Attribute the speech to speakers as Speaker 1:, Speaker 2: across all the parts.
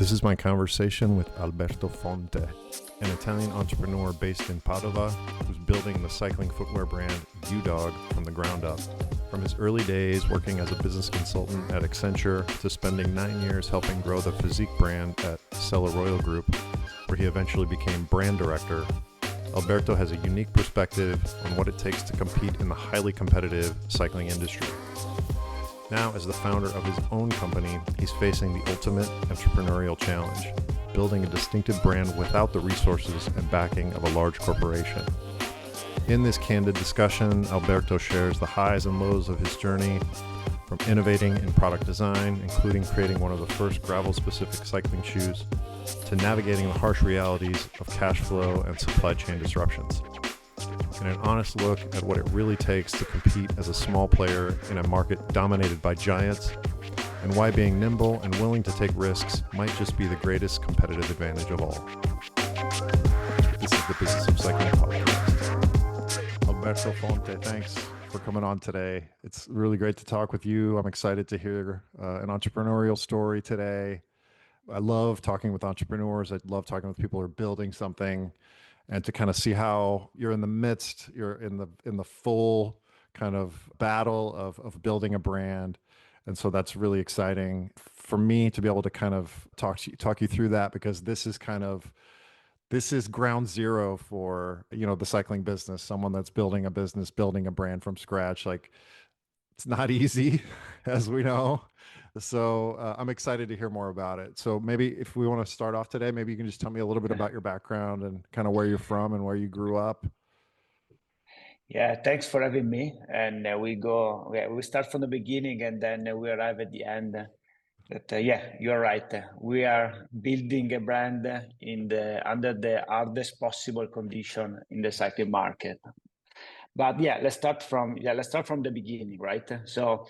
Speaker 1: This is my conversation with Alberto Fonte, an Italian entrepreneur based in Padova who's building the cycling footwear brand Udog from the ground up. From his early days working as a business consultant at Accenture to spending 9 years helping grow the Fizik brand at Selle Royal Group, where he eventually became brand director, Alberto has a unique perspective on what it takes to compete in the highly competitive cycling industry. Now, as the founder of his own company, he's facing the ultimate entrepreneurial challenge, building a distinctive brand without the resources and backing of a large corporation. In this candid discussion, Alberto shares the highs and lows of his journey, from innovating in product design, including creating one of the first gravel-specific cycling shoes, to navigating the harsh realities of cash flow and supply chain disruptions. And an honest look at what it really takes to compete as a small player in a market dominated by giants, and why being nimble and willing to take risks might just be the greatest competitive advantage of all. This is the Business of Cycling podcast. Alberto Fonte, thanks for coming on today. It's really great to talk with you. I'm excited to hear an entrepreneurial story today. I love talking with entrepreneurs. I love talking with people who are building something, and to kind of see how you're in the full kind of battle of building a brand. And so that's really exciting for me to be able to kind of talk you through that, because this is ground zero for, the cycling business, someone that's building a business, building a brand from scratch. Like, it's not easy, as we know. So I'm excited to hear more about it. So maybe if we want to start off today, maybe you can just tell me a little bit about your background and kind of where you're from and where you grew up.
Speaker 2: Yeah, thanks for having me. And we start from the beginning and then we arrive at the end. You're right. We are building a brand under the hardest possible condition in the cycling market. But let's start from the beginning, right? So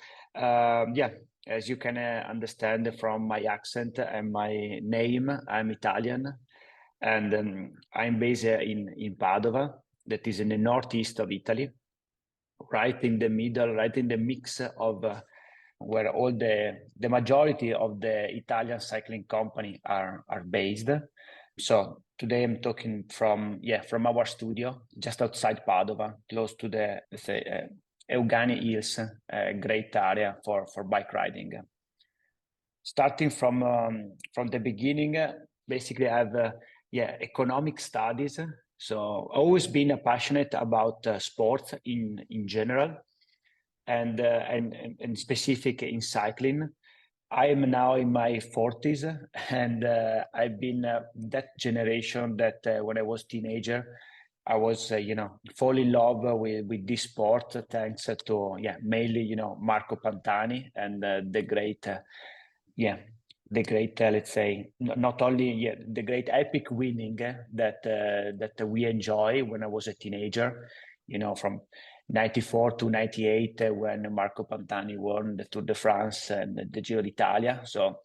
Speaker 2: as you can understand from my accent and my name, I'm Italian, and I'm based in Padova, that is in the northeast of Italy, right in the middle, right in the mix of where all the majority of the Italian cycling company are based. So today I'm talking from our studio just outside Padova, close to the, let's say, Euganei Hills, a great area for bike riding. Starting from the beginning, basically I have economic studies. So always been passionate about sports in general, and specific in cycling. I am now in my 40s, and I've been that generation that when I was teenager, I was fall in love with this sport thanks to mainly Marco Pantani and the great let's say, not only the great epic winning that we enjoy when I was a teenager, from 94 to 98 when Marco Pantani won the Tour de France and the Giro d'Italia. So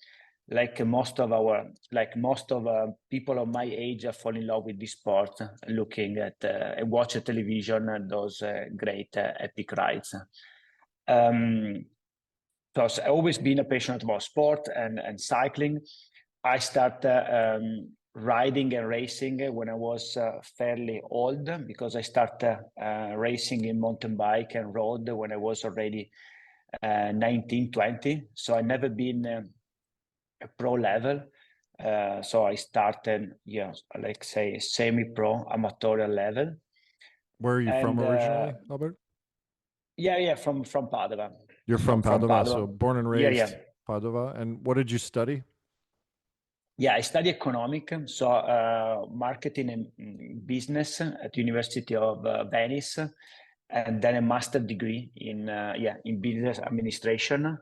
Speaker 2: like most of people of my age, I fall in love with this sport, looking at and watch television and those great epic rides. Because I've always been passionate about sport and cycling. I started riding and racing when I was fairly old, because I started racing in mountain bike and road when I was already 19, 20. So I never been a pro level. So I started, like say, semi-pro, amateur level.
Speaker 1: Where are you from originally, Albert?
Speaker 2: From Padova.
Speaker 1: You're from Padova, so born and raised Padova. And what did you study?
Speaker 2: I studied economic, so marketing and business at the University of Venice, and then a master's degree in business administration.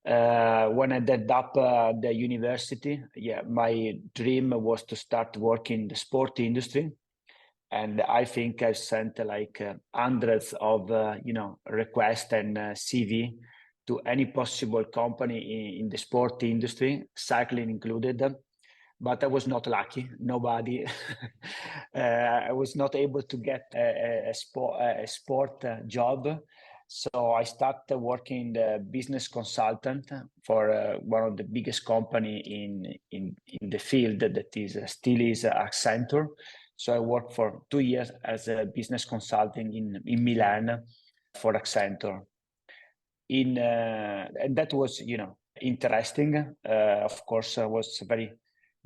Speaker 2: When I ended up the university, my dream was to start working in the sport industry. And I think I sent like hundreds of requests and CV to any possible company in the sport industry, cycling included. But I was not lucky. Nobody. I was not able to get a sport job. So I started working the business consultant for one of the biggest company in the field that is still is Accenture. So I worked for 2 years as a business consultant in Milan for Accenture. And that was, interesting. Of course, was a very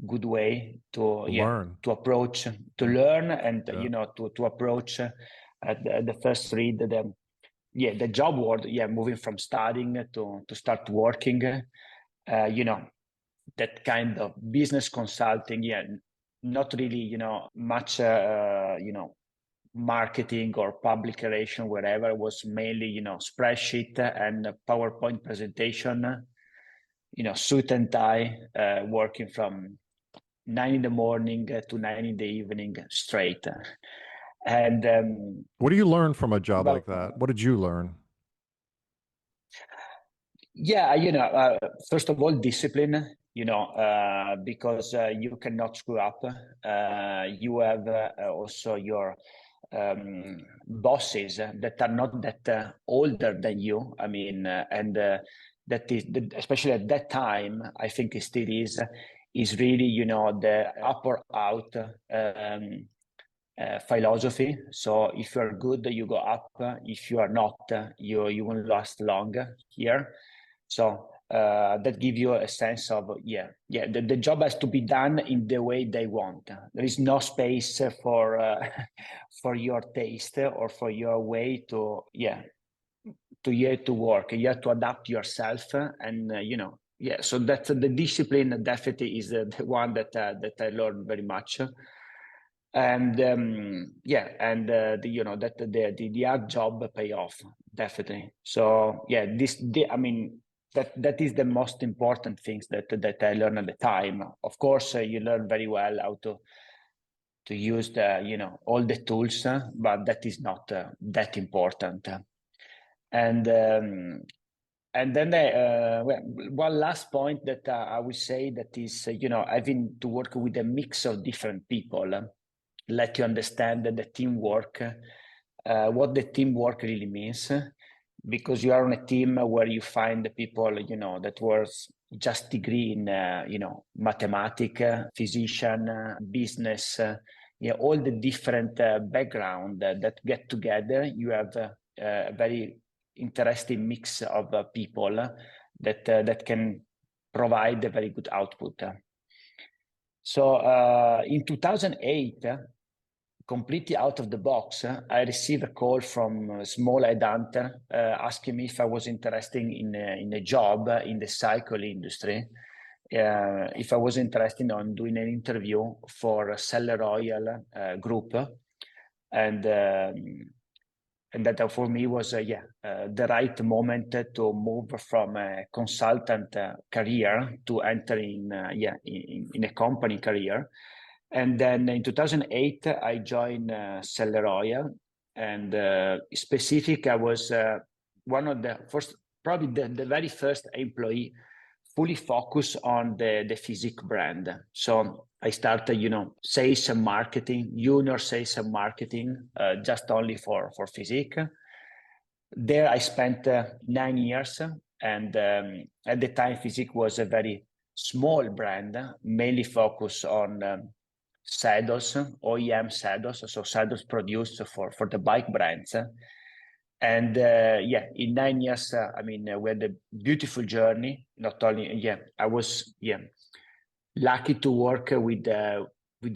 Speaker 2: good way to
Speaker 1: learn,
Speaker 2: to approach, to learn, and
Speaker 1: Yeah.
Speaker 2: to approach at the first read the job world. Moving from studying to start working. That kind of business consulting. Not really, much marketing or public relation, wherever. It was mainly, spreadsheet and PowerPoint presentation, suit and tie, working from 9 in the morning to 9 in the evening straight. And
Speaker 1: What do you learn from a job
Speaker 2: well,
Speaker 1: like that? What did you learn?
Speaker 2: first of all, discipline, because you cannot screw up. You have also your bosses that are not that older than you. I mean, and that is, especially at that time, I think it still is really, the up or out philosophy. So if you're good, you go up. If you are not, you won't last longer here. So that gives you a sense of, the job has to be done in the way they want. There is no space for for your taste or for your way to work. You have to adapt yourself, and so that's the discipline. Definitely is the one that I learned very much. And the hard job pay off, definitely. So I mean, that is the most important things that I learned at the time. Of course, you learn very well how to use the all the tools, but that is not that important. And then one last point that I would say, that is having to work with a mix of different people, let you understand that the teamwork, what the teamwork really means, because you are on a team where you find the people, that was just degree in, mathematics, physician, business, all the different background that get together. You have a very interesting mix of people that can provide a very good output. So in 2008, completely out of the box, I received a call from a small headhunter asking me if I was interested in a job in the cycle industry, if I was interested in doing an interview for a Selle Royal group, and that for me was the right moment to move from a consultant career to enter in a company career. And then in 2008, I joined Selle Royal, and specific, I was one of the first, probably the very first employee fully focused on the Fizik brand. So I started, sales and marketing, junior sales and marketing, just only for Fizik. There I spent 9 years, and at the time Fizik was a very small brand, mainly focused on saddles, OEM saddles, so saddles produced for the bike brands. And in 9 years, I mean, we had a beautiful journey. Not only, I was lucky to work with a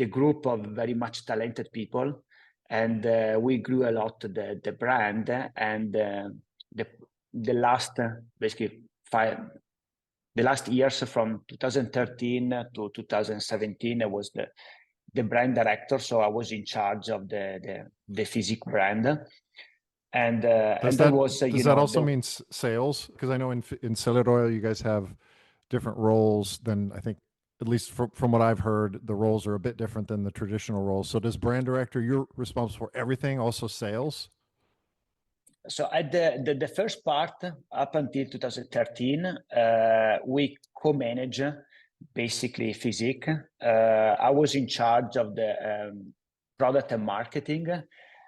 Speaker 2: group of very much talented people, and we grew a lot the brand. And the last basically the last years, from 2013 to 2017, I was the brand director, so I was in charge of the Fizik brand. And
Speaker 1: Does
Speaker 2: that
Speaker 1: that
Speaker 2: was
Speaker 1: does that also mean sales? Because I know in Selle Royal you guys have different roles than, I think, at least from what I've heard, the roles are a bit different than the traditional roles. So does brand director, you're responsible for everything, also sales?
Speaker 2: So at the first part, up until 2013, we co-manage basically Fizik. I was in charge of the product and marketing,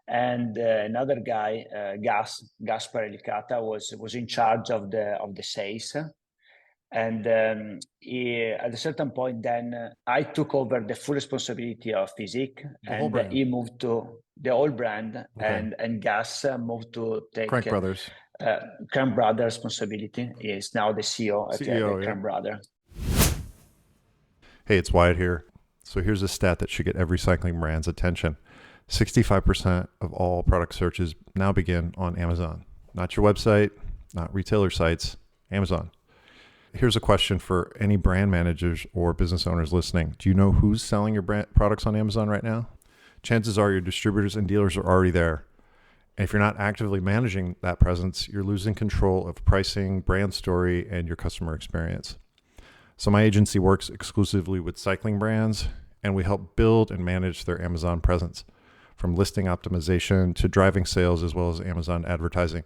Speaker 2: and another guy, Gaspar Elicata, was in charge of the sales. And at a certain point, then I took over the full responsibility of Fizik, and he moved to the whole brand, and Gas moved to take
Speaker 1: Crank Brothers.
Speaker 2: Crank Brothers responsibility. He is now the CEO at Crank Brother.
Speaker 1: Hey, it's Wyatt here. So here's a stat that should get every cycling brand's attention. 65% of all product searches now begin on Amazon. Not your website, not retailer sites, Amazon. Here's a question for any brand managers or business owners listening. Do you know who's selling your brand products on Amazon right now? Chances are your distributors and dealers are already there. And if you're not actively managing that presence, you're losing control of pricing, brand story, and your customer experience. So my agency works exclusively with cycling brands, and we help build and manage their Amazon presence, from listing optimization to driving sales, as well as Amazon advertising.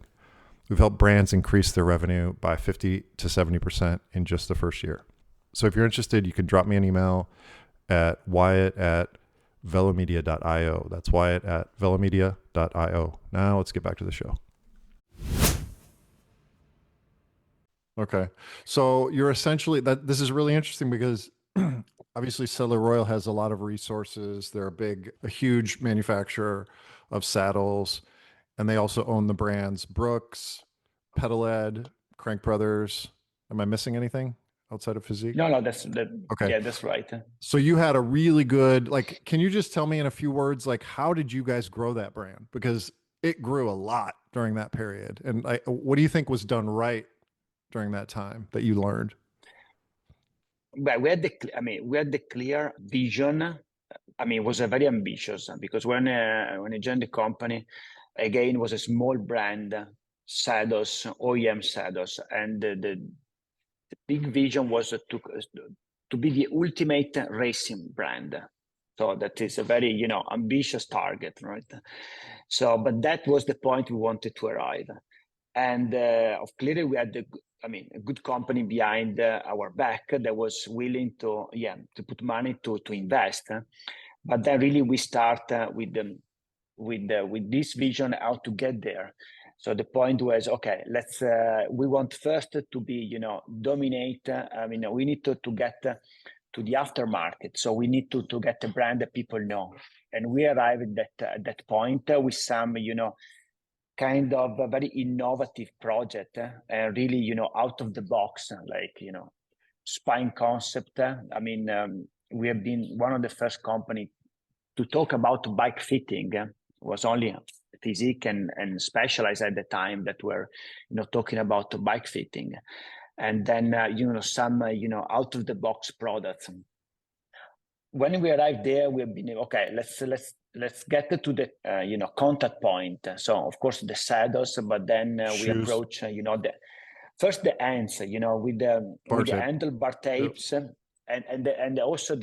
Speaker 1: We've helped brands increase their revenue by 50 to 70% in just the first year. So if you're interested, you can drop me an email at wyatt@velomedia.io. That's wyatt@velomedia.io. Now let's get back to the show. Okay. So you're essentially, this is really interesting because obviously Selle Royal has a lot of resources. They're a huge manufacturer of saddles. And they also own the brands Brooks, Pedaled, Crank Brothers. Am I missing anything outside of Fizik?
Speaker 2: No, okay. Yeah, that's right.
Speaker 1: So you had a really good, can you just tell me in a few words, how did you guys grow that brand? Because it grew a lot during that period. And what do you think was done right during that time that you learned?
Speaker 2: Well, we had the clear vision. It was a very ambitious, because when I joined the company, again, it was a small brand, saddles, OEM saddles, and the big vision was to be the ultimate racing brand. So that is a very ambitious target, right? So, but that was the point we wanted to arrive, and clearly we had a good company behind our back that was willing to put money to invest. But then really we start with this vision how to get there. So the point was, okay, we want first to be, dominate. We need to get to the aftermarket. So we need to get a brand that people know. And we arrived at that point with some, kind of a very innovative project, and really, out of the box, spine concept. We have been one of the first company to talk about bike fitting. It was only Fizik and Specialized at the time that were, talking about bike fitting, and then some out of the box products. When we arrived there, we have been okay. Let's get to the contact point. So of course the saddles, but then we approach first the ends, with the handlebar tapes. Yep. And also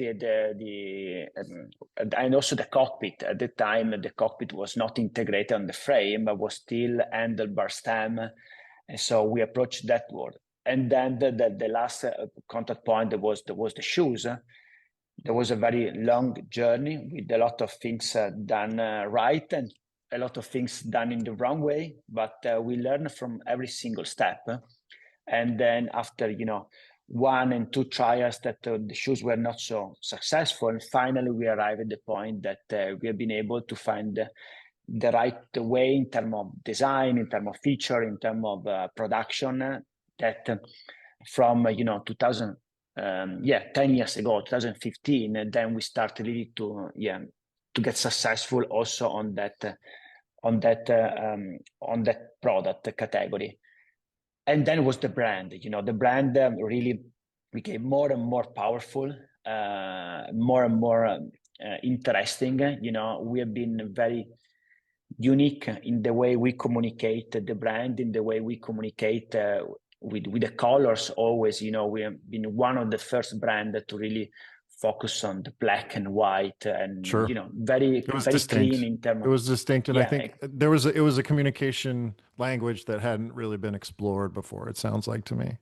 Speaker 2: and also the cockpit. At the time, the cockpit was not integrated on the frame, but was still handlebar stem, and so we approached that word. And then the last contact point was the shoes. There was a very long journey with a lot of things done right and a lot of things done in the wrong way, but we learned from every single step. And then after 1 and 2 trials that the shoes were not so successful, and finally we arrived at the point that we have been able to find the right way in terms of design, in terms of feature, in terms of production, that from 2000 10 years ago, 2015, and then we started really to get successful also on that product category. And then it was the brand. The brand really became more and more powerful, more and more interesting. We have been very unique in the way we communicate the brand, in the way we communicate with the colors. Always, we have been one of the first brands to really focus on the black and white, and very clean in terms of,
Speaker 1: it was distinct. And I think it was a communication language that hadn't really been explored before, it sounds like to me.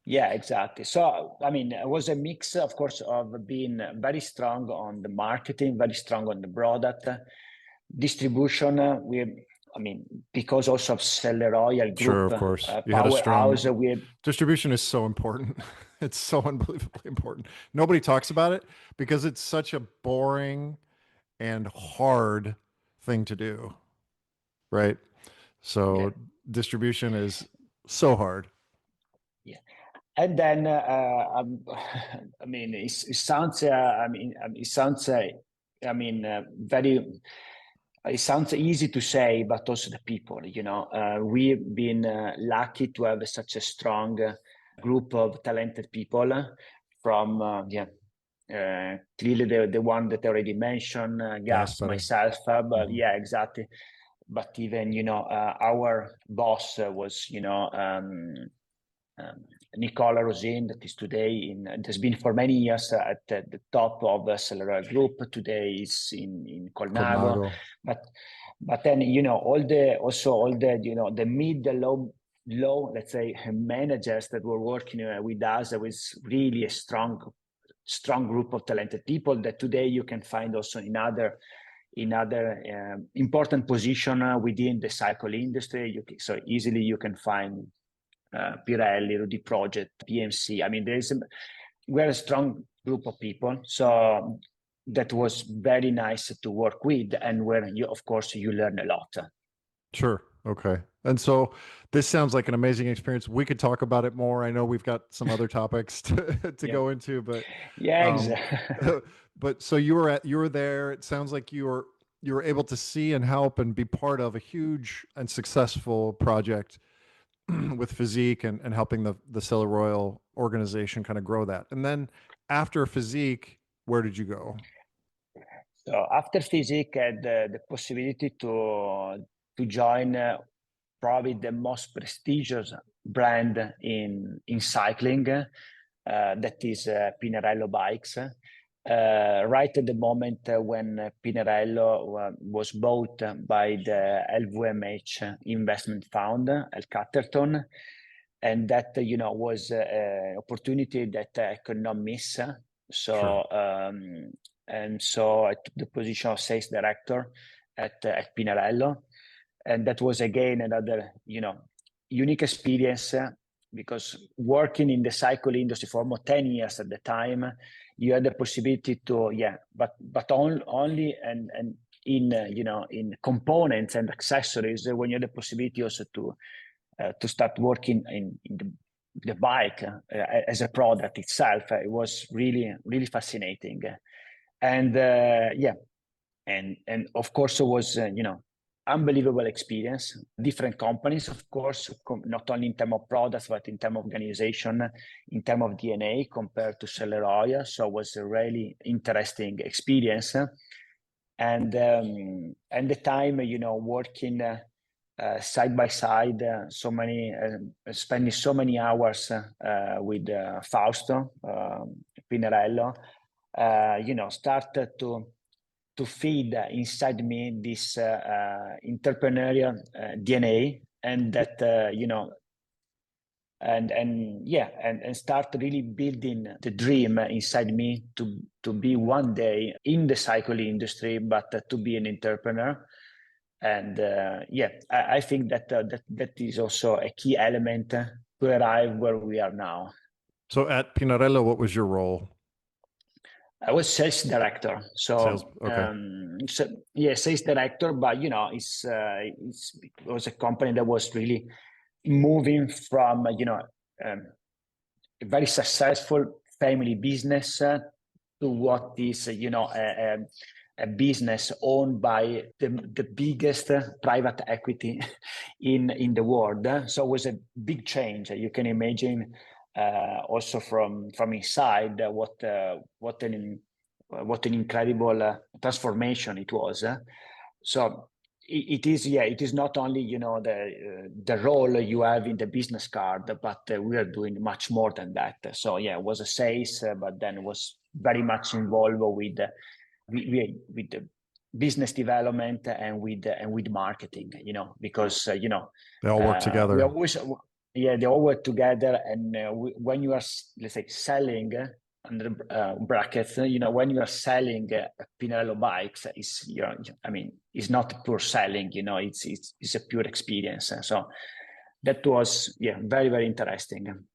Speaker 2: Yeah, exactly. So it was a mix, of course, of being very strong on the marketing, very strong on the product, distribution, because also of Selle Royal
Speaker 1: Sure,
Speaker 2: Group,
Speaker 1: of course. You had a
Speaker 2: powerhouse,
Speaker 1: strong distribution is so important. It's so unbelievably important. Nobody talks about it because it's such a boring and hard thing to do, right?
Speaker 2: yeah,
Speaker 1: So distribution is so hard.
Speaker 2: yeah. And then, it sounds, very. It sounds easy to say, but also the people, we've been lucky to have such a strong group of talented people from, clearly the one that I already mentioned, Gus,
Speaker 1: Gaspare.
Speaker 2: myself, but
Speaker 1: Mhm.
Speaker 2: yeah, exactly. But even, our boss was, Nicola Rosin, that is today has been for many years at the top of the Selle Royal Group. Today is in Colnago,
Speaker 1: Colnago.
Speaker 2: but then all the the mid, low, let's say, managers that were working with us. There was really a strong group of talented people that today you can find also in other important position within the cycle industry. So easily you can find Pirelli, Rudy Project, PMC. We're a strong group of people, so that was very nice to work with, and where of course you learn a lot.
Speaker 1: Sure. Okay. And so this sounds like an amazing experience. We could talk about it more. I know we've got some other topics to
Speaker 2: Yeah,
Speaker 1: go into, but
Speaker 2: yeah,
Speaker 1: um
Speaker 2: exactly.
Speaker 1: but so you were there. It sounds like you were able to see and help and be part of a huge and successful project with Fizik and helping the Selle Royal organization kind of grow that. And then after Fizik, where did you go?
Speaker 2: So after Fizik, I had the possibility to join probably the most prestigious brand in cycling, that is Pinarello Bikes. Right at the moment when Pinarello was bought by the LVMH investment fund, El Catterton, and that was an opportunity that I could not miss.
Speaker 1: Sure.
Speaker 2: So and so I took the position of sales director at Pinarello, and that was again another unique experience, because working in the cycle industry for almost 10 years at the time, you had the possibility to only and in in components and accessories, when you had the possibility also to start working in the bike as a product itself. It was really fascinating, and and of course it was unbelievable experience. Different companies, of course, not only in terms of products but in terms of organization, in terms of DNA compared to Selle Royal. So it was a really interesting experience, and the time working side by side, spending so many hours with Fausto Pinarello, started to feed inside me this entrepreneurial DNA, and that and start really building the dream inside me to be one day in the cycle industry, but to be an entrepreneur. And I think that is also a key element to arrive where we are now.
Speaker 1: So at Pinarello, what was your role?
Speaker 2: I was sales director,
Speaker 1: Sales. Okay.
Speaker 2: sales director. But it was a company that was really moving from a very successful family business to what is a business owned by the biggest private equity in the world. So it was a big change. You can imagine also from inside what an incredible transformation it was. So it is not only the role you have in the business card, but we are doing much more than that. So it was a sales, but then was very much involved with with the business development and with marketing, because
Speaker 1: They all work
Speaker 2: we
Speaker 1: together.
Speaker 2: always they all work together. And when you are, let's say, selling under brackets, when you are selling Pinarello bikes, it's not pure selling, it's a pure experience. So that was, very, very interesting.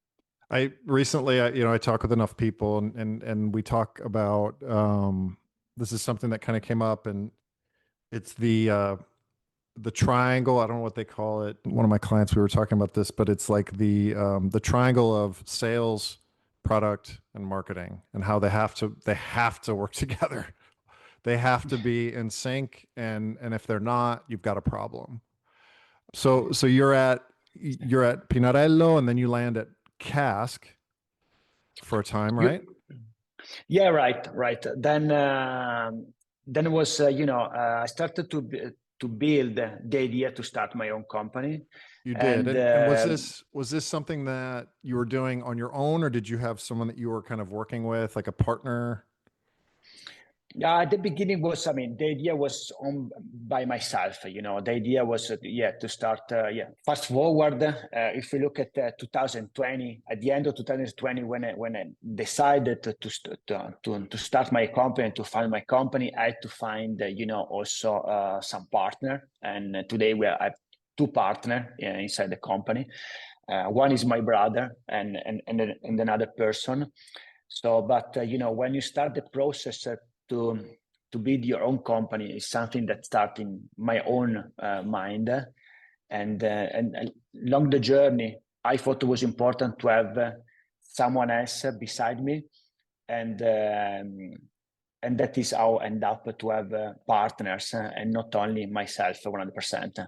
Speaker 1: I recently, I talk with enough people and we talk about, this is something that kind of came up, and it's the triangle. I don't know what they call it. One of my clients, we were talking about this, but it's like the triangle of sales, product, and marketing, and how they have to work together. They have to be in sync. And if they're not, you've got a problem. So you're at Pinarello, and then you land at Cask for a time, right?
Speaker 2: Yeah, right. Then it was, I started to build the idea to start my own company.
Speaker 1: You did. And was this something that you were doing on your own, or did you have someone that you were kind of working with, like a partner?
Speaker 2: Yeah, at the beginning was, the idea was on by myself, the idea was, to start, fast forward. If we look at 2020, at the end of 2020, when I decided to start my company, to find my company, I had to find, also some partner. And today I have two partners inside the company. One is my brother and another person. So, but, when you start the process to build your own company, is something that started in my own mind, and along the journey, I thought it was important to have someone else beside me, and that is how I end up to have partners, and not only myself 100%.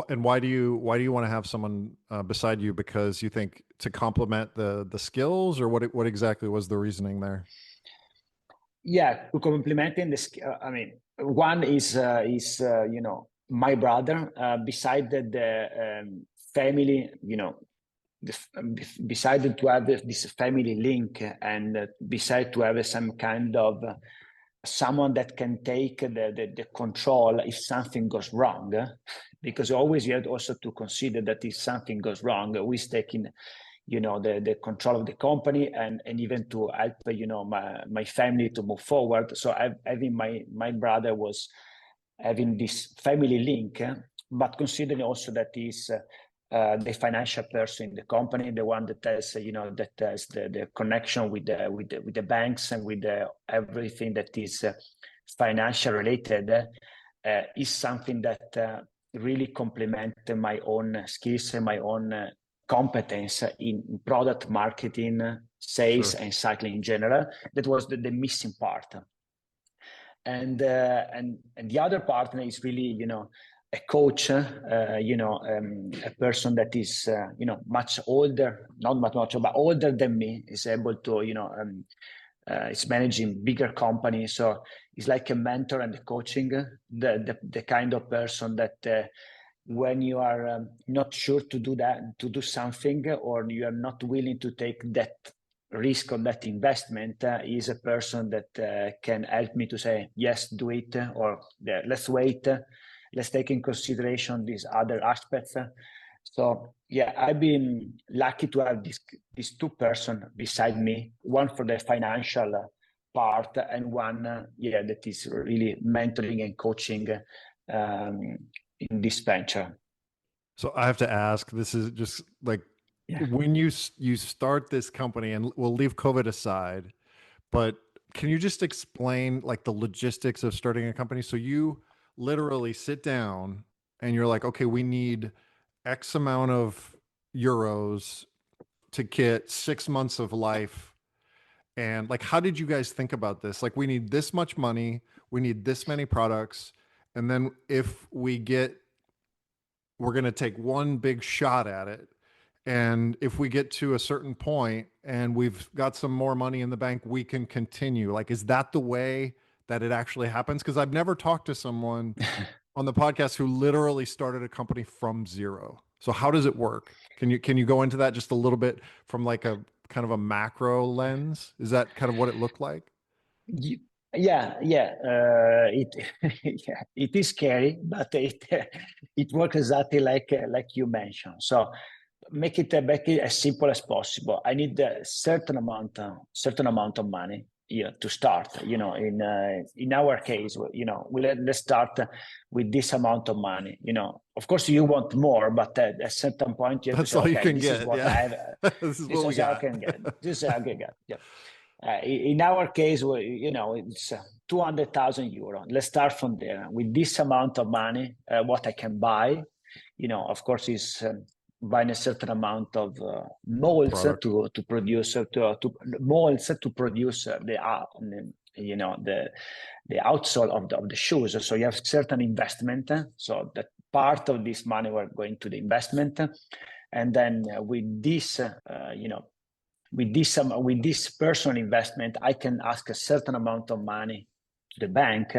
Speaker 1: And why do you want to have someone beside you? Because you think to complement the skills, or what exactly was the reasoning there?
Speaker 2: Yeah, to complementing this, one is my brother. Beside the family, beside to have this family link, and beside to have some kind of someone that can take the control if something goes wrong, because always you have also to consider that if something goes wrong, we taking the control of the company, and even to help my family to move forward. So having my brother was having this family link, but considering also that is the financial person in the company, the one that has that has the connection with the banks and with everything that is financial related, is something that really complement my own skills and my own competence in product marketing, sales,
Speaker 1: Sure.
Speaker 2: and cycling in general. That was the missing part. And the other partner is really, a coach, a person that is, much older, not much, but older than me, is able to, is managing bigger companies. So it's like a mentor and coaching, the kind of person that when you are not sure to do something, or you are not willing to take that risk on that investment, is a person that can help me to say, yes, do it, or let's wait, let's take in consideration these other aspects. So yeah, I've been lucky to have these two persons beside me, one for the financial part, and one that is really mentoring and coaching in this venture.
Speaker 1: So I have to ask, this is just like, when you start this company, and we'll leave COVID aside, but can you just explain like the logistics of starting a company? So you literally sit down and you're like, okay, we need X amount of euros to get 6 months of life. And like, how did you guys think about this? Like, we need this much money, we need this many products. And then if we're going to take one big shot at it. And if we get to a certain point and we've got some more money in the bank, we can continue. Like, is that the way that it actually happens? Because I've never talked to someone on the podcast who literally started a company from zero. So how does it work? Can you go into that just a little bit from like a kind of a macro lens? Is that kind of what it looked like?
Speaker 2: Yeah. It is scary, but it works exactly like you mentioned. So make it as simple as possible. I need a certain amount of money, to start. In our case, let's start with this amount of money. Of course, you want more, but at a certain point, you have
Speaker 1: That's
Speaker 2: to say,
Speaker 1: all you
Speaker 2: okay,
Speaker 1: can
Speaker 2: this
Speaker 1: get.
Speaker 2: is what I have.
Speaker 1: This is
Speaker 2: This
Speaker 1: what we
Speaker 2: is how I
Speaker 1: got.
Speaker 2: can get. This is how I can get. Yeah. In our case, it's 200,000 euro. Let's start from there. With this amount of money, what I can buy, of course, is buying a certain amount of molds
Speaker 1: Product.
Speaker 2: to produce molds to produce the outsole of the shoes. So you have certain investment. So that part of this money we're going to the investment, and then with this, with this personal investment, I can ask a certain amount of money to the bank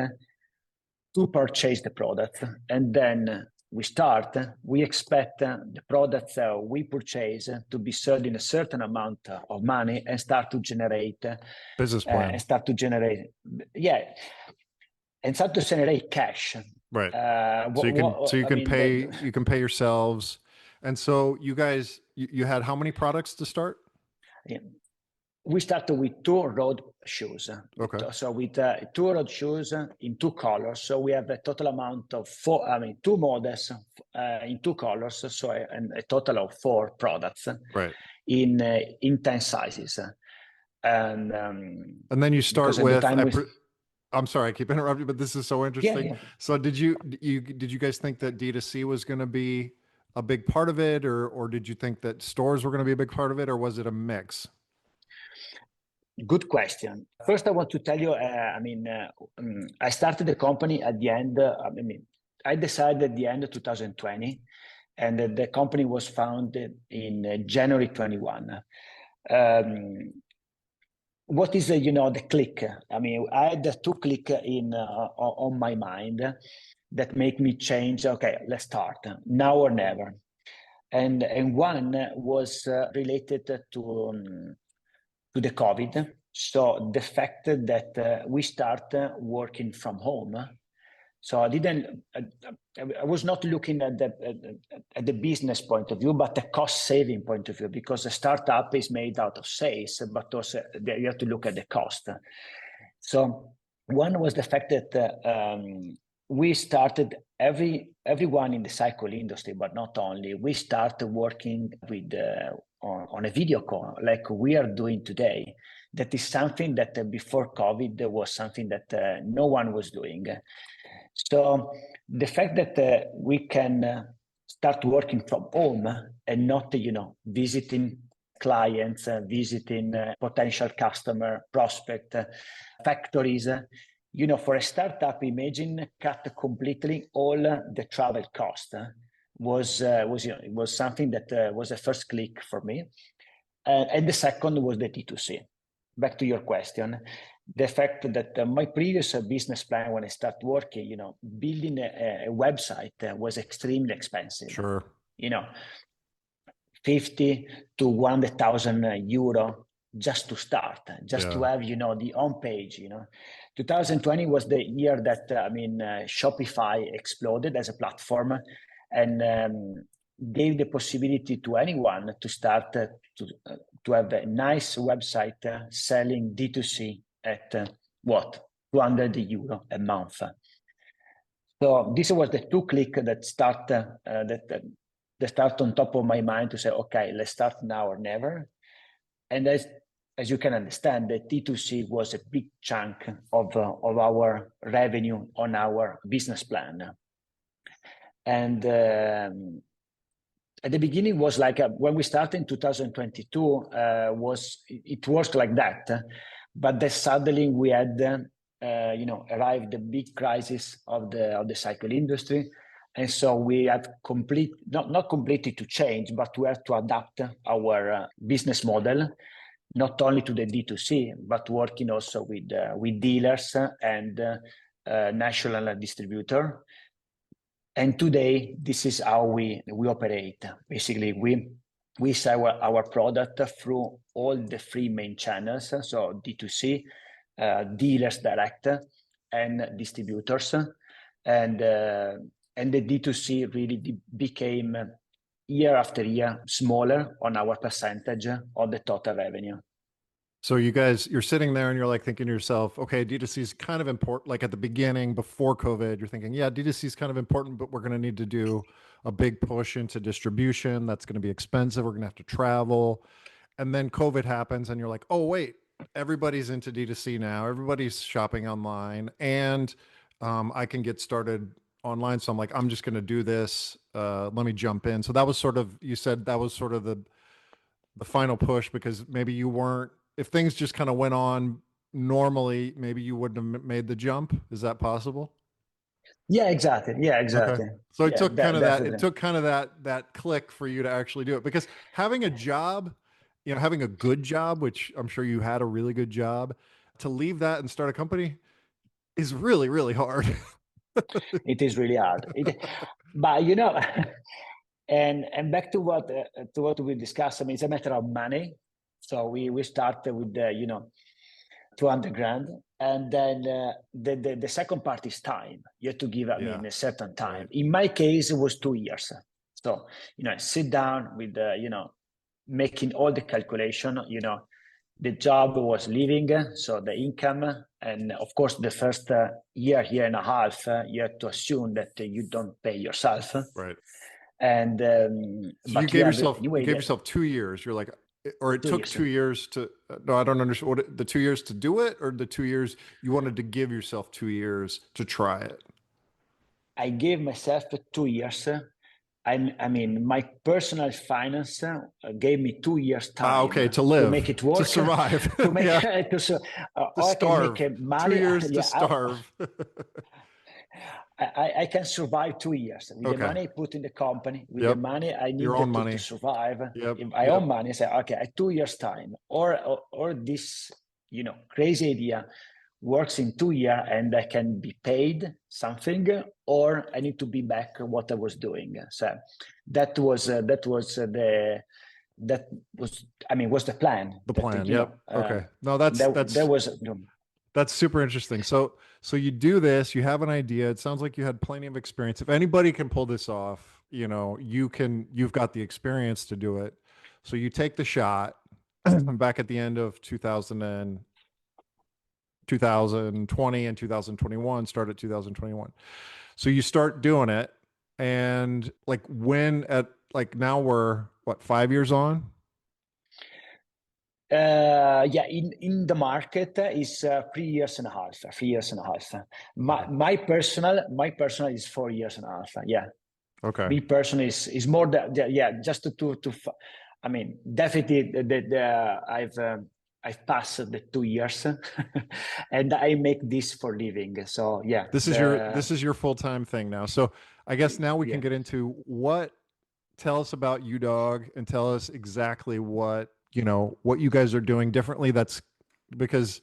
Speaker 2: to purchase the product, and then we expect the products we purchase to be sold in a certain amount of money and start to generate
Speaker 1: Business plan.
Speaker 2: and start to generate cash.
Speaker 1: Right. So you can pay yourselves. And so you guys, you had how many products to start?
Speaker 2: Yeah. We started with 2 road shoes.
Speaker 1: Okay.
Speaker 2: So with 2 road shoes in 2 colors. So we have a total amount of 2 models in 2 colors. So a total of 4 products.
Speaker 1: Right.
Speaker 2: In 10 sizes. And
Speaker 1: then you start with. I'm sorry, I keep interrupting, but this is so interesting.
Speaker 2: Yeah.
Speaker 1: So did you guys think that D2C was going to be a big part of it, or did you think that stores were going to be a big part of it, or was it a mix?
Speaker 2: Good question. First, I want to tell you, I started the company at the end, I decided at the end of 2020, and the company was founded in January 21. What is the click? I had 2 click on my mind that make me change. Okay, let's start now or never. And one was related to the COVID. So the fact that we start working from home. So I was not looking at the business point of view, but the cost saving point of view, because a startup is made out of sales, but also you have to look at the cost. So one was the fact that we started, everyone in the cycle industry, but not only, we started working with on a video call like we are doing today. That is something that before COVID was something that no one was doing. So the fact that we can start working from home and not, visiting clients, visiting potential customer, prospect, factories, for a startup, imagine cut completely all the travel cost was something that was a first click for me. And the second was the D2C. Back to your question. The fact that my previous business plan when I started working, building a website was extremely expensive.
Speaker 1: Sure.
Speaker 2: 50 to 100,000 euro just to start, to have, the home page. 2020 was the year that Shopify exploded as a platform and gave the possibility to anyone to start to have a nice website selling D2C at 200 euro a month. So this was the 2 click that start on top of my mind to say, okay, let's start now or never. And as you can understand, the D2C was a big chunk of our revenue on our business plan. And at the beginning was like when we started in 2022, it was like that. But then suddenly we had, arrived the big crisis of the cycle industry, and so we have not completely to change, but we have to adapt our business model, not only to the D2C, but working also with dealers and national distributor. And today, this is how we operate. Basically, we sell our product through all the 3 main channels, so D2C, dealers direct, and distributors. And the D2C really became year after year smaller on our percentage of the total revenue.
Speaker 1: So you're sitting there and you're like thinking to yourself, okay, D2C is kind of important. Like at the beginning, before COVID, you're thinking, yeah, D2C is kind of important, but we're going to need to do a big push into distribution. That's going to be expensive. We're going to have to travel. And then COVID happens and you're like, oh, wait, everybody's into D2C now. Everybody's shopping online and I can get started online. So I'm like, I'm just going to do this. Let me jump in. So that was sort of, you said that was sort of the final push because maybe you weren't, if things just kind of went on normally, maybe you wouldn't have made the jump. Is that possible?
Speaker 2: Yeah, exactly. Yeah,
Speaker 1: Okay.
Speaker 2: exactly.
Speaker 1: So it
Speaker 2: Yeah,
Speaker 1: took kind of that, it
Speaker 2: definitely.
Speaker 1: took kind of that click for you to actually do it because having a job, having a good job, which I'm sure you had a really good job, to leave that and start a company is really, really hard.
Speaker 2: It is really hard. But and back to what we discussed. I mean, it's a matter of money. So we started with 200 grand, and then the second part is time. You have to give, I mean, a certain time.
Speaker 1: Right.
Speaker 2: In my case, it was 2 years. So sit down with making all the calculation. The job was leaving, so the income, and of course, the first year and a half, you have to assume that you don't pay yourself.
Speaker 1: Right.
Speaker 2: And
Speaker 1: So
Speaker 2: but
Speaker 1: you gave yourself
Speaker 2: anyway,
Speaker 1: you gave yourself 2 years. You're like, or it
Speaker 2: 2
Speaker 1: took
Speaker 2: years.
Speaker 1: 2 years to. No, I don't understand. The 2 years to do it, or the 2 years you wanted to give yourself 2 years to try it.
Speaker 2: I gave myself 2 years. I mean, my personal finance gave me 2 years time
Speaker 1: Okay, to
Speaker 2: to
Speaker 1: live,
Speaker 2: make it work,
Speaker 1: to survive,
Speaker 2: to make
Speaker 1: yeah,
Speaker 2: to
Speaker 1: to
Speaker 2: or I can make
Speaker 1: starve.
Speaker 2: money.
Speaker 1: 2 years to
Speaker 2: Yeah,
Speaker 1: starve.
Speaker 2: I can survive 2 years with the
Speaker 1: Okay.
Speaker 2: money I put in the company, with the
Speaker 1: Yep.
Speaker 2: money I
Speaker 1: Your
Speaker 2: need
Speaker 1: own
Speaker 2: to
Speaker 1: money.
Speaker 2: survive.
Speaker 1: Yep.
Speaker 2: If I
Speaker 1: Yep.
Speaker 2: own money, I say, okay, at 2 years time, or this crazy idea works in 2 years and I can be paid something, or I need to be back what I was doing. So that was was the plan.
Speaker 1: The
Speaker 2: That
Speaker 1: plan. Yep. Okay. No,
Speaker 2: there was.
Speaker 1: that's super interesting. So you do this, you have an idea. It sounds like you had plenty of experience. If anybody can pull this off, you've got the experience to do it. So you take the shot back at the end of 2020 and 2021, start at 2021. So you start doing it. And now we're what, 5 years on?
Speaker 2: In the market is 3 years and a half. 3 years and a half. My personal is 4 years and a half. Yeah.
Speaker 1: Okay.
Speaker 2: Me personally is more than just to I mean, definitely I've passed the 2 years and I make this for living. So yeah,
Speaker 1: This is your full-time thing now. So I guess now we can get into tell us about Udog and tell us exactly what you guys are doing differently. That's because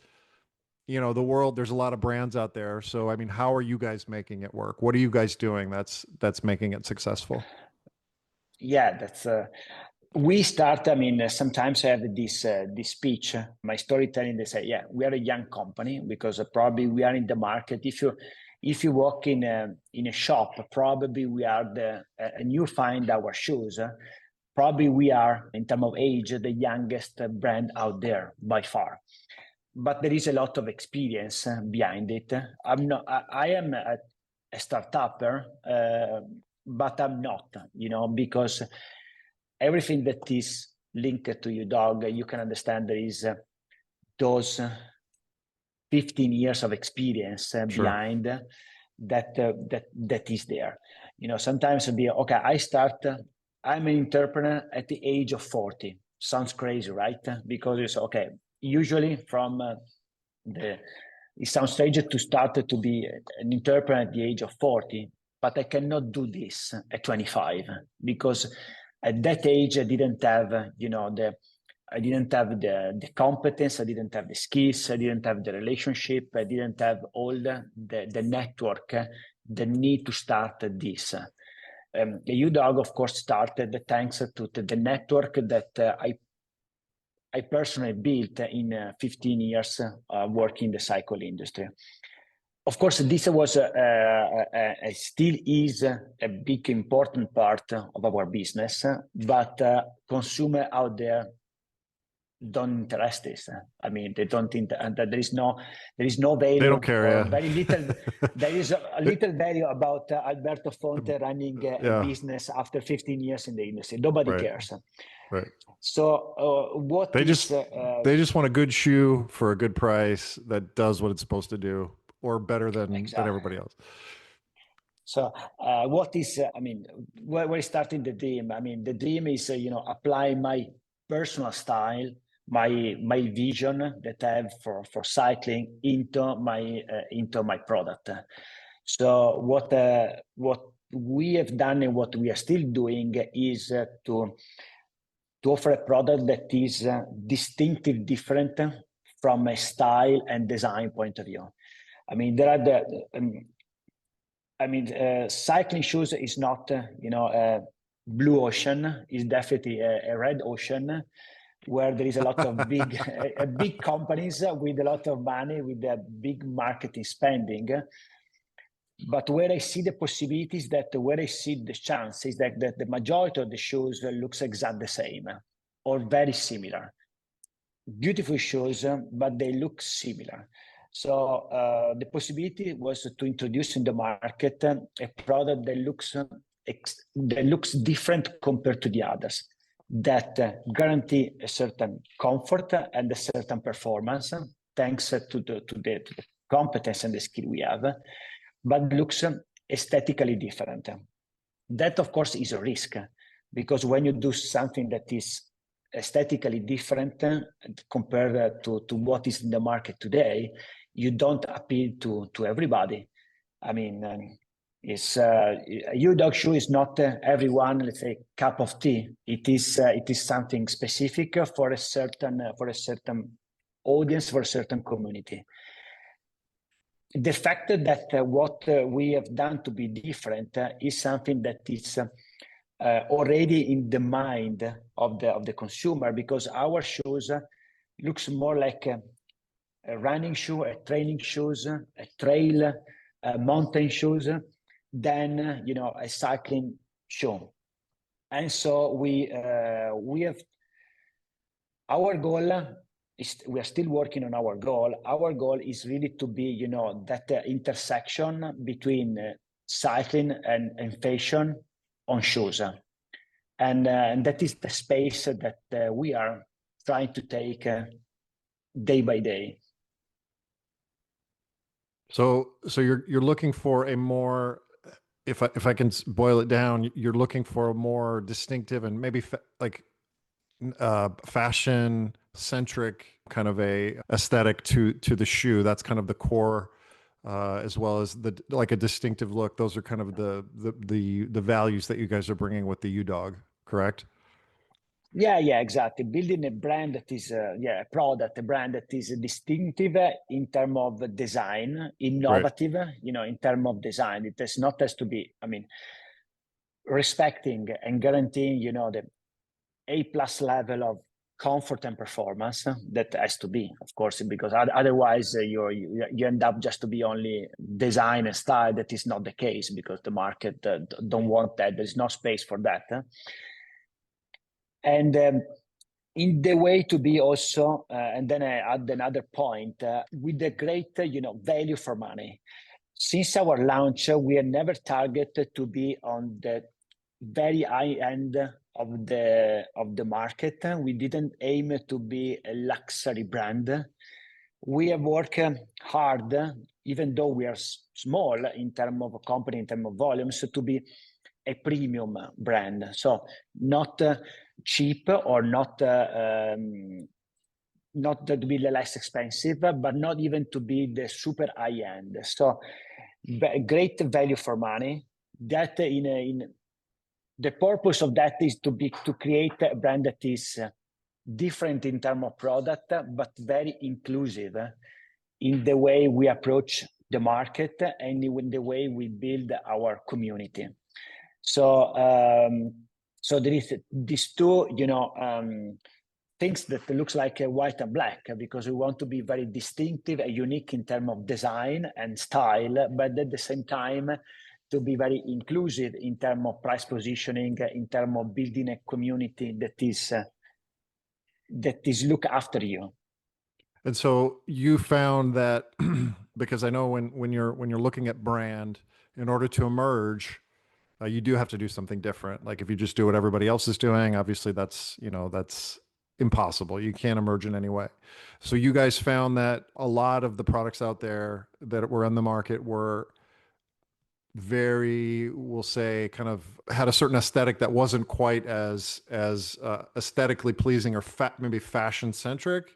Speaker 1: the world, there's a lot of brands out there. So I mean, how are you guys making it work? What are you guys doing that's making it successful?
Speaker 2: Yeah, that's we start. I mean, sometimes I have this speech, my storytelling. They say, "Yeah, we are a young company because probably we are in the market. If you walk in a shop, probably we are and you find our shoes. Probably we are, in terms of age, the youngest brand out there by far. But there is a lot of experience behind it. I'm not. I am a startupper, but I'm not. Because everything that is linked to Udog, you can understand there is those 15 years of experience behind that is there. Sometimes it'll be, okay, I'm an entrepreneur at the age of 40. Sounds crazy, right? Because it's okay. Usually it sounds strange to start to be an entrepreneur at the age of 40, but I cannot do this at 25 because at that age I didn't have the competence, I didn't have the skills, I didn't have the relationship, I didn't have all the network that need to start this. The Udog, of course, started thanks to the network that I personally built in 15 years working in the cycle industry. Of course, this was still is a big important part of our business, but consumer out there don't interest this. I mean, they don't. There is no value.
Speaker 1: They don't care.
Speaker 2: Or
Speaker 1: Yeah.
Speaker 2: very little. There is a little value about Alberto Fonte running a business after 15 years in the industry. Nobody cares.
Speaker 1: Right.
Speaker 2: So what
Speaker 1: they just want a good shoe for a good price that does what it's supposed to do, or better than everybody else.
Speaker 2: So what is? I mean, we're starting the dream. I mean, the dream is apply my personal style, my vision that I have for cycling into my product. So what we have done and what we are still doing is to offer a product that is distinctive, different from a style and design point of view. I mean, there are cycling shoes is not a blue ocean. Is definitely a red ocean, where there is a lot of big companies with a lot of money, with a big marketing spending. But where I see the possibilities, where I see the chances, that the majority of the shoes looks exactly the same or very similar. Beautiful shoes, but they look similar. So the possibility was to introduce in the market a product that looks different compared to the others, that guarantee a certain comfort and a certain performance, thanks to the competence and the skill we have, but looks aesthetically different. That, of course, is a risk, because when you do something that is aesthetically different compared to what is in the market today, you don't appeal to everybody. I mean, a Udog shoe is not everyone, let's say, cup of tea. It is something specific for a certain audience, for a certain community. The fact that what we have done to be different is something that is already in the mind of the consumer, because our shoes looks more like a running shoe, a training shoes, a trail, mountain shoes, than a cycling shoe. And so we have our goal. We are still working on our goal. Our goal is really to be, that intersection between cycling and fashion on shoes, and that is the space that we are trying to take day by day.
Speaker 1: So you're looking for a more, if I can boil it down, you're looking for a more distinctive and maybe fashion centric kind of a aesthetic to the shoe. That's kind of the core, as well as like a distinctive look. Those are kind of the values that you guys are bringing with the Udog, correct?
Speaker 2: Yeah, exactly. Building a brand that is a brand that is distinctive in terms of design, innovative, right. In terms of design. It has to be, respecting and guaranteeing, the A+ level of comfort and performance. That has to be, of course, because otherwise you end up just to be only design and style. That is not the case, because the market don't want that. There's no space for that. And in the way to be also, and then I add another point, with the great, value for money. Since our launch, we have never targeted to be on the very high end of the market. We didn't aim to be a luxury brand. We have worked hard, even though we are small in terms of company, in terms of volumes, to be a premium brand. So not cheap, or not to be less expensive, but not even to be the super high end. So great value for money. That in the purpose of that is to create a brand that is different in terms of product, but very inclusive in the way we approach the market and in the way we build our community. So there is these two, things that looks like white and black, because we want to be very distinctive and unique in terms of design and style, but at the same time to be very inclusive in terms of price positioning, in terms of building a community that is look after you.
Speaker 1: And so you found that because I know when you're looking at brand, in order to emerge, you do have to do something different. Like if you just do what everybody else is doing, obviously that's impossible. You can't emerge in any way. So you guys found that a lot of the products out there that were on the market were very, we'll say, kind of had a certain aesthetic that wasn't quite as aesthetically pleasing or maybe fashion centric,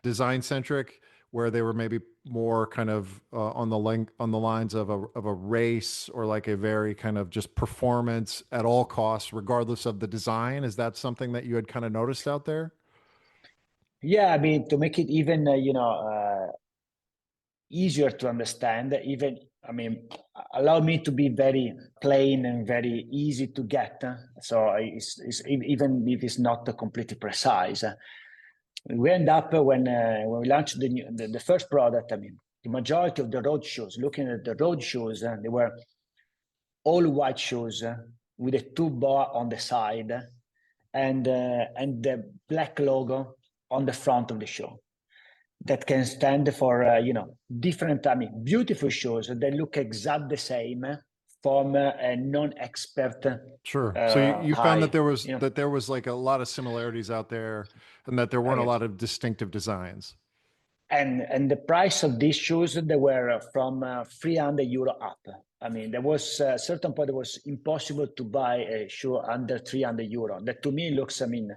Speaker 1: design centric, where they were maybe more kind of on the lines of a race, or like a very kind of just performance at all costs, regardless of the design. Is that something that you had kind of noticed out there?
Speaker 2: Yeah, I mean, to make it even easier to understand, even, I mean, allow me to be very plain and very easy to get. So it's even if it's not completely precise. We end up when we launched the first product. I mean, the majority of the road shoes. Looking at the road shoes, they were all white shoes with a two bar on the side, and the black logo on the front of the shoe. That can stand for different, I mean, beautiful shoes that look exactly the same from a non-expert.
Speaker 1: Sure. So you found that
Speaker 2: eye,
Speaker 1: there was like a lot of similarities out there, and that there weren't a lot of distinctive designs.
Speaker 2: And the price of these shoes, they were from €300 up. I mean, there was a certain point it was impossible to buy a shoe under €300. That to me looks, I mean,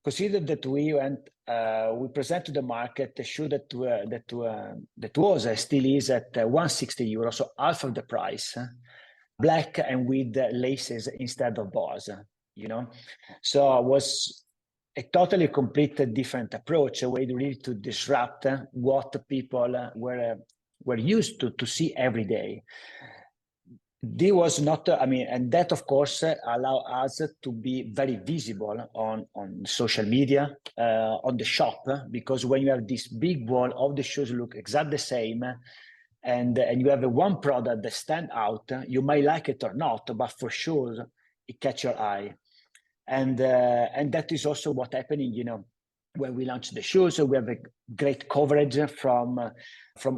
Speaker 2: consider that we present to the market a shoe that was still is at €160, so half of the price, black and with laces instead of bars. So it was a totally complete different approach, a way really to disrupt what people were used to see every day. This was not, I mean, and that of course allow us to be very visible on social media, on the shop, because when you have this big wall of the shoes look exactly the same, and you have one product that stand out, you might like it or not, but for sure it catch your eye. And that is also what happening, when we launched the shoes. So we have a great coverage from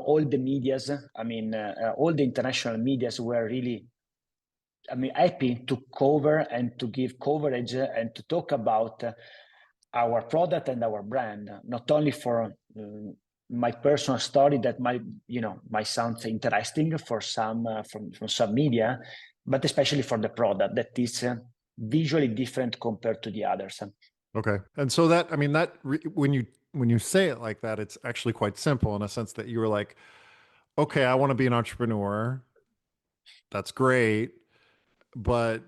Speaker 2: all the medias. I mean, all the international medias were really, I mean, happy to cover and to give coverage and to talk about our product and our brand, not only for my personal story that might sound interesting for some from some media, but especially for the product that is visually different compared to the others.
Speaker 1: Okay. And so that, I mean, when you say it like that, it's actually quite simple, in a sense that you were like, okay, I want to be an entrepreneur. That's great. But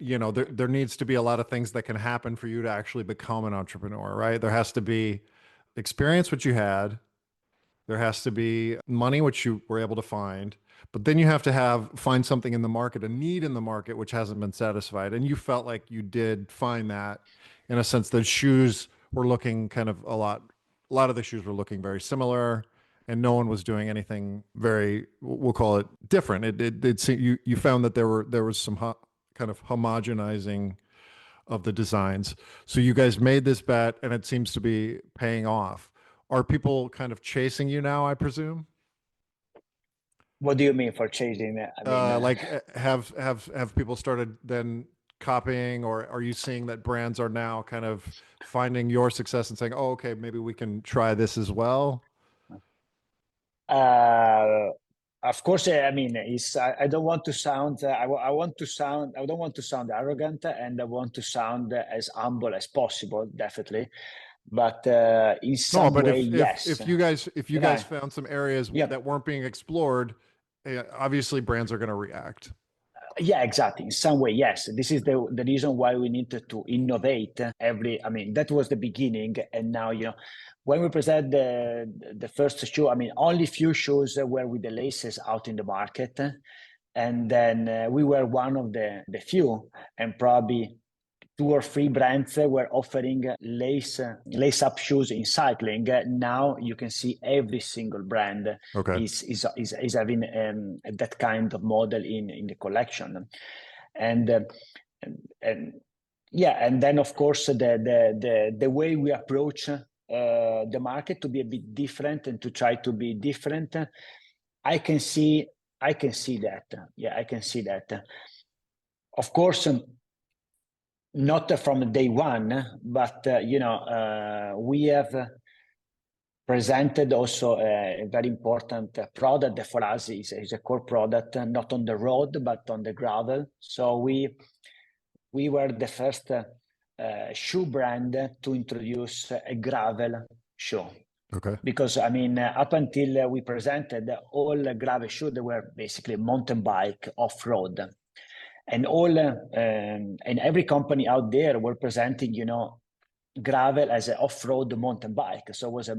Speaker 1: there needs to be a lot of things that can happen for you to actually become an entrepreneur, right? There has to be experience, which you had. There has to be money, which you were able to find. But then you have to find something in the market, a need in the market, which hasn't been satisfied. And you felt like you did find that, in a sense that shoes were looking kind of a lot of the shoes were looking very similar, and no one was doing anything very, we'll call it, different. You found that there was some kind of homogenizing of the designs. So you guys made this bet, and it seems to be paying off. Are people kind of chasing you now, I presume?
Speaker 2: What do you mean for chasing? I mean,
Speaker 1: like have people started then copying, or are you seeing that brands are now kind of finding your success and saying, "Oh, okay, maybe we can try this as well"?
Speaker 2: Of course, I mean, I don't want to sound. I don't want to sound arrogant, and I want to sound as humble as possible, definitely. But in some way, yes.
Speaker 1: If you guys found some areas that weren't being explored, obviously brands are going to react.
Speaker 2: Yeah, exactly. In some way, yes. This is the reason why we needed to innovate I mean, that was the beginning. And now, when we present the first shoe, I mean, only few shoes were with the laces out in the market. And then we were one of the few, and probably two or three brands were offering lace up shoes in cycling. Now you can see every single brand is having that kind of model in the collection, and then of course the way we approach the market to be a bit different and to try to be different. I can see that. Yeah, I can see that. Of course, not from day one, but we have presented also a very important product that for us is a core product, not on the road but on the gravel. So we were the first shoe brand to introduce a gravel shoe.
Speaker 1: Okay.
Speaker 2: Because I mean, up until we presented all gravel shoes, they were basically mountain bike off-road. And and every company out there were presenting, gravel as an off-road mountain bike. So it was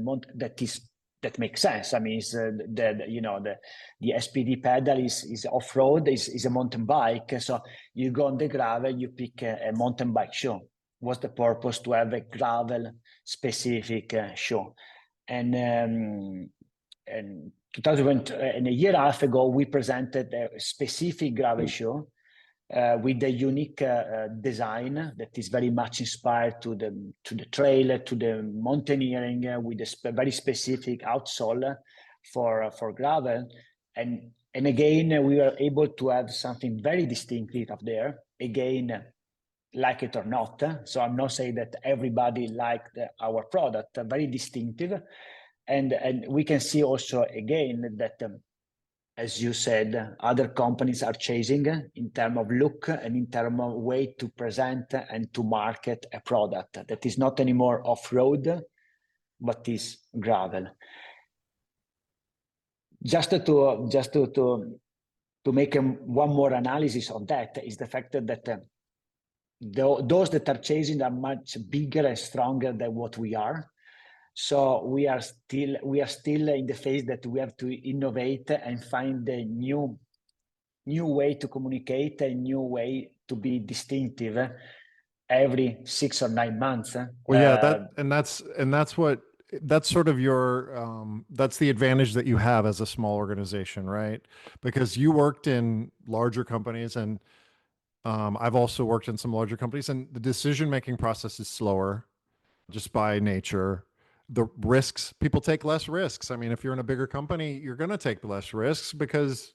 Speaker 2: that makes sense. I mean, it's, the SPD pedal is off-road, is a mountain bike. So you go on the gravel, you pick a mountain bike shoe. What's the purpose to have a gravel specific shoe? And and a year and a half ago, we presented a specific gravel shoe with a unique design that is very much inspired to the trail, to the mountaineering, with a very specific outsole for gravel. And again, we were able to have something very distinctive up there. Again, like it or not. So I'm not saying that everybody liked our product, very distinctive. And we can see also again that, as you said, other companies are chasing in terms of look and in terms of way to present and to market a product that is not anymore off-road, but is gravel. Just to make one more analysis on that is the fact that those that are chasing are much bigger and stronger than what we are. So we are still in the phase that we have to innovate and find a new way to communicate, a new way to be distinctive every 6 or 9 months.
Speaker 1: Well, yeah, that's sort of your that's the advantage that you have as a small organization, right? Because you worked in larger companies, and I've also worked in some larger companies, and the decision-making process is slower just by nature. The risks, people take less risks. I mean, if you're in a bigger company, you're going to take less risks because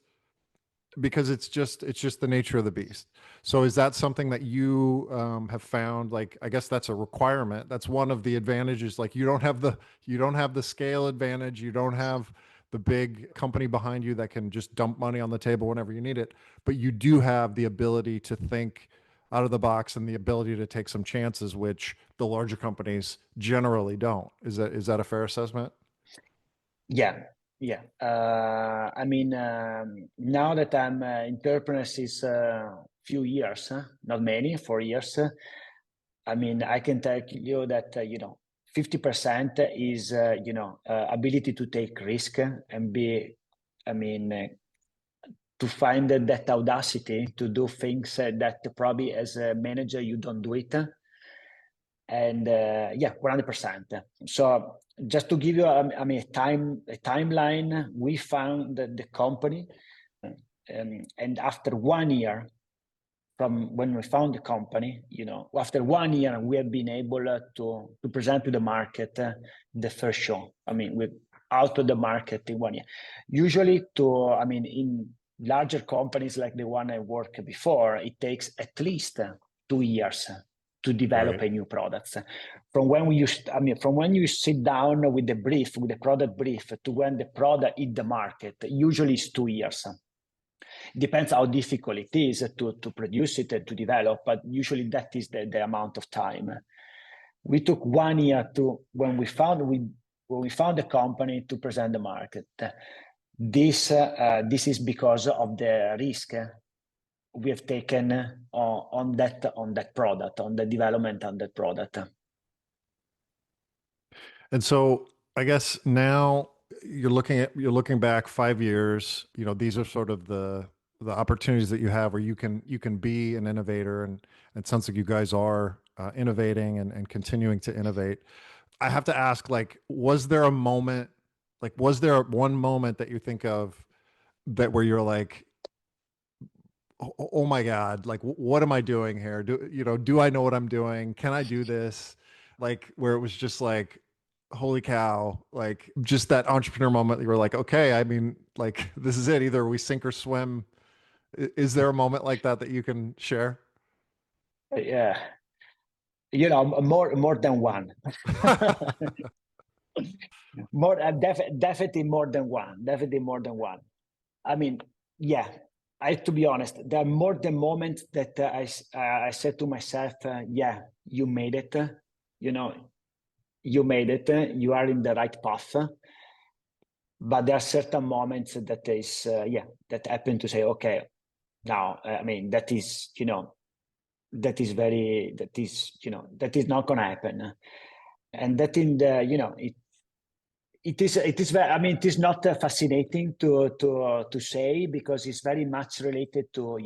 Speaker 1: it's just the nature of the beast. So is that something that you have found? Like, I guess that's a requirement. That's one of the advantages. Like, you don't have the scale advantage. You don't have the big company behind you that can just dump money on the table whenever you need it, but you do have the ability to think out of the box and the ability to take some chances, which the larger companies generally don't. Is that a fair assessment?
Speaker 2: Yeah. I mean, now that I'm entrepreneurs is a few years, not many, 4 years. I mean, I can tell you that 50% is ability to take risk and to find that audacity to do things that probably as a manager you don't do it. And 100%. So just to give you a timeline, we found the company, and after 1 year from when we found the company, after 1 year we have been able to present to the market the first show. I mean, we're out of the market in 1 year. Usually in larger companies like the one I worked before, it takes at least 2 years to develop a new product. From when you sit down with the product brief to when the product hit the market, usually it's 2 years. Depends how difficult it is to produce it and to develop, but usually that is the amount of time. We took 1 year to when we found the company to present the market. This is because of the risk we have taken on that product, on the development on that product.
Speaker 1: And so I guess now you're looking back 5 years, these are sort of the the opportunities that you have where you can be an innovator, and it sounds like you guys are innovating and continuing to innovate. I have to ask, like, was there a moment, like, was there one moment that you think of that where you're like, oh my God, like, what am I doing here? Do I know what I'm doing? Can I do this? Like, where it was just like, holy cow, like, just that entrepreneur moment. You were like, okay, I mean, like, this is it. Either we sink or swim. Is there a moment like that that you can share?
Speaker 2: Yeah, more than one. Definitely more than one. Definitely more than one. I mean, yeah. To be honest, there are more the moments that I said to myself, yeah, you made it. You know, you made it. You are in the right path. But there are certain moments that that happen to say, okay, now, I mean, that is not going to happen. And that in the, it is very, I mean, it is not fascinating to say, because it's very much related to,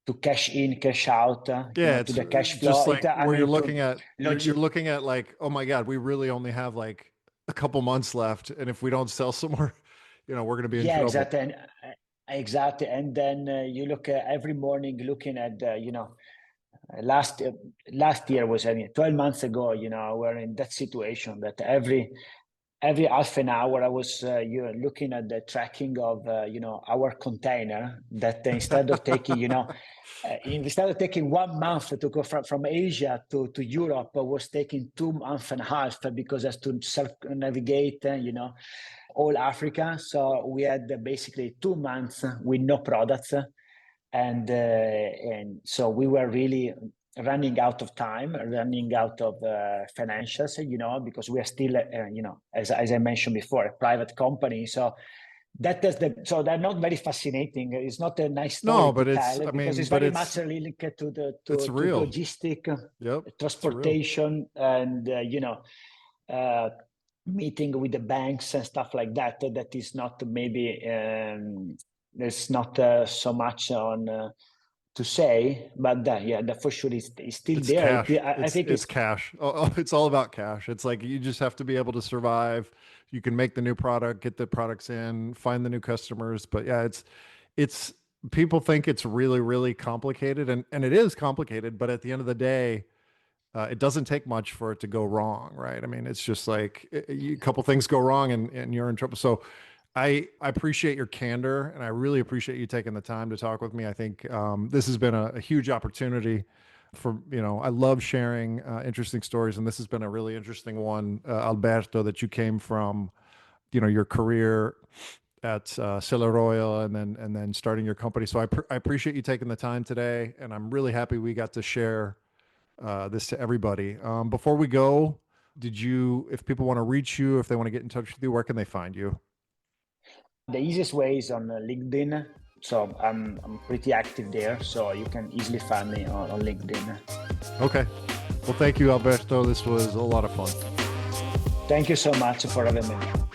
Speaker 2: to cash in, cash out,
Speaker 1: Yeah,
Speaker 2: to
Speaker 1: it's
Speaker 2: the cash
Speaker 1: just
Speaker 2: flow.
Speaker 1: like
Speaker 2: I
Speaker 1: where you're
Speaker 2: mean,
Speaker 1: looking at you're
Speaker 2: logic.
Speaker 1: looking at like, oh my God, we really only have like a couple months left, and if we don't sell some more, we're going to be in
Speaker 2: Yeah,
Speaker 1: trouble.
Speaker 2: exactly. Exactly. And then you look every morning looking at, last last year was, I mean, 12 months ago, we're in that situation that every half an hour I was looking at the tracking of our container, that instead of taking instead of taking 1 month to go from Asia to Europe, was taking 2 months and a half, because I has to circumnavigate all Africa. So we had basically 2 months with no products, and so we were really running out of time, running out of financials, because we are still, as I mentioned before, a private company. So so they're not very fascinating. It's not a nice story
Speaker 1: No,
Speaker 2: to
Speaker 1: but it's,
Speaker 2: tell,
Speaker 1: I
Speaker 2: because
Speaker 1: mean,
Speaker 2: it's
Speaker 1: but
Speaker 2: very much linked to
Speaker 1: it's
Speaker 2: to
Speaker 1: real.
Speaker 2: logistic,
Speaker 1: Yep, it's real.
Speaker 2: transportation, and uh, meeting with the banks and stuff like that. That is not maybe there's not so much on to say, but yeah, that for sure is still
Speaker 1: It's
Speaker 2: there.
Speaker 1: cash.
Speaker 2: I think
Speaker 1: It's cash. It's all about cash. It's like you just have to be able to survive. You can make the new product, get the products in, find the new customers. But yeah, it's people think it's really, really complicated, and it is complicated, but at the end of the day, it doesn't take much for it to go wrong, right? I mean, it's just like a couple things go wrong, and you're in trouble. So I appreciate your candor, and I really appreciate you taking the time to talk with me. I think this has been a huge opportunity for, I love sharing interesting stories, and this has been a really interesting one, Alberto, that you came from, your career at Selle Royal, and then starting your company. So I appreciate you taking the time today, and I'm really happy we got to share this to everybody. Before we go, if people want to reach you, if they want to get in touch with you, where can they find you?
Speaker 2: the easiest way is on LinkedIn. So I'm pretty active there, so you can easily find me on LinkedIn.
Speaker 1: Okay. Well, thank you, Alberto. This was a lot of fun.
Speaker 2: Thank you so much for having me.